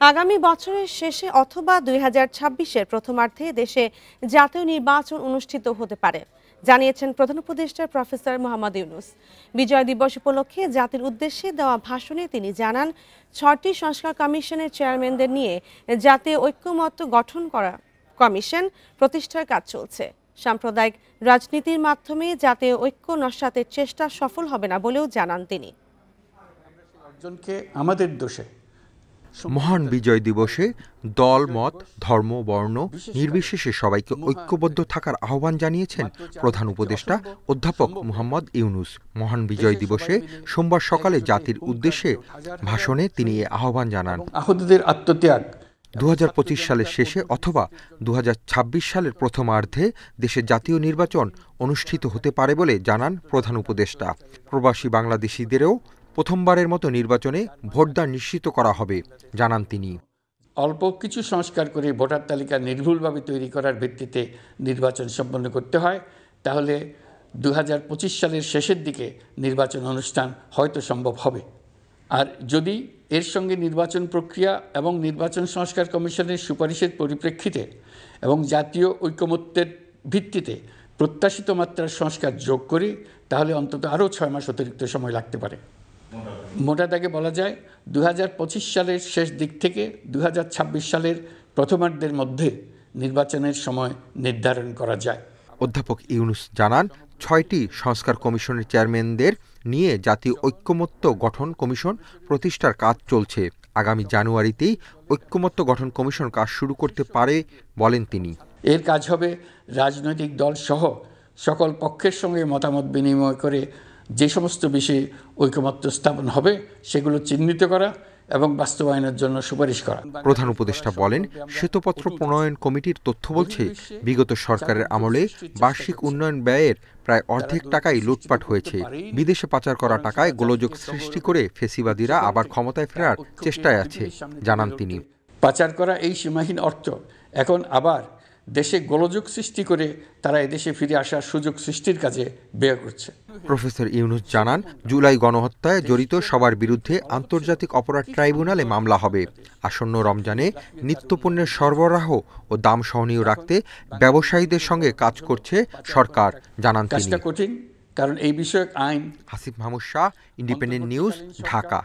আগামী বছরের শেষে অথবা 2026-এর প্রথমার্ধে দেশে জাতীয় নির্বাচন অনুষ্ঠিত হতে পারে জানিয়েছেন প্রধান উপদেষ্টা প্রফেসর মোহাম্মদ ইউনূস। বিজয় দিবস উপলক্ষে জাতির উদ্দেশ্যে দেওয়া ভাষণে তিনি জানান, 6টি সংস্কার কমিশনের চেয়ারম্যানদের নিয়ে জাতীয় ঐক্যমত্য গঠন করা কমিশন প্রতিষ্ঠার কাজ চলছে। সাম্প্রদায়িক রাজনীতির মাধ্যমে জাতীয় ঐক্য নস্যাতের চেষ্টা সফল হবে না বলেও জানান তিনি। আমাদের দোষে মহান বিজয় দিবসে দল, মত, ধর্ম, বর্ণ নির্বিশেষে সবাইকে ঐক্যবদ্ধ থাকার আহ্বান জানিয়েছেন প্রধান উপদেষ্টা অধ্যাপক মোহাম্মদ ইউনূস। মহান বিজয় দিবসে সোমবার সকালে জাতির উদ্দেশ্যে ভাষণে তিনি এ আহ্বান জানান। আহতদের আত্মত্যাগ 2025 সালের শেষে অথবা 2026 সালের প্রথমার্ধে দেশে জাতীয় নির্বাচন অনুষ্ঠিত হতে পারে বলে জানান প্রধান উপদেষ্টা। প্রবাসী বাংলাদেশিদেরও প্রথমবারের মতো নির্বাচনে ভোটদান নিশ্চিত করা হবে জানান তিনি। অল্প কিছু সংস্কার করে ভোটার তালিকা নির্ভুলভাবে তৈরি করার ভিত্তিতে নির্বাচন সম্পন্ন করতে হয়, তাহলে 2025 সালের শেষের দিকে নির্বাচন অনুষ্ঠান হয়তো সম্ভব হবে। আর যদি এর সঙ্গে নির্বাচন প্রক্রিয়া এবং নির্বাচন সংস্কার কমিশনের সুপারিশের পরিপ্রেক্ষিতে এবং জাতীয় ঐকমত্যের ভিত্তিতে প্রত্যাশিত মাত্রার সংস্কার যোগ করি, তাহলে অন্তত আরও 6 মাস অতিরিক্ত সময় লাগতে পারে। মোটা দাগে বলা যায় 2025 সালের শেষ দিক থেকে 2026 সালের প্রথমার্ধের মধ্যে নির্বাচনের সময় নির্ধারণ করা যায়। অধ্যাপক ইউনূস জানান, 6টি সংস্কার কমিশনের চেয়ারম্যানদের নিয়ে জাতীয় ঐক্যমত্য গঠন কমিশন প্রতিষ্ঠার কাজ চলছে। আগামী জানুয়ারিতেই ঐক্যমত্য গঠন কমিশন কাজ শুরু করতে পারে বলেন তিনি। এর কাজ হবে রাজনৈতিক দল সহ সকল পক্ষের সঙ্গে মতামত বিনিময় করে যে সমস্ত বিষয়ে ঐকমত্য স্থাপন হবে সেগুলো চিহ্নিত করা এবং বাস্তবায়নের জন্য সুপারিশ করা। প্রধান উপদেষ্টা বলেন, শ্বেতপত্র প্রণয়ন কমিটির তথ্য বলছে, বিগত সরকারের আমলে বার্ষিক উন্নয়ন ব্যয়ের প্রায় অর্ধেক টাকাই লুটপাট হয়েছে। বিদেশে পাচার করা টাকায় গোলযোগ সৃষ্টি করে ফ্যাসিবাদীরা আবার ক্ষমতায় ফেরার চেষ্টায় আছে জানান তিনি। পাচার করা এই সীমাহীন অর্থ এখন আবার দেশে গোলযোগ সৃষ্টি করে তারা এদেশে ফিরে আসার সুযোগ সৃষ্টির কাজে ব্যয় করছে। প্রফেসর ইউনূস জানান, জুলাই গণহত্যায় জড়িত সবার বিরুদ্ধে আন্তর্জাতিক অপরাধ ট্রাইব্যুনালে মামলা হবে। আসন্ন রমজানে নিত্যপণ্যের সরবরাহ ও দাম সহনীয় রাখতে ব্যবসায়ীদের সঙ্গে কাজ করছে সরকার জানান তিনি। কাজটা কঠিন, কারণ এই বিষয়ক আইন। Hasib Mahmud Shah, independent news, Dhaka.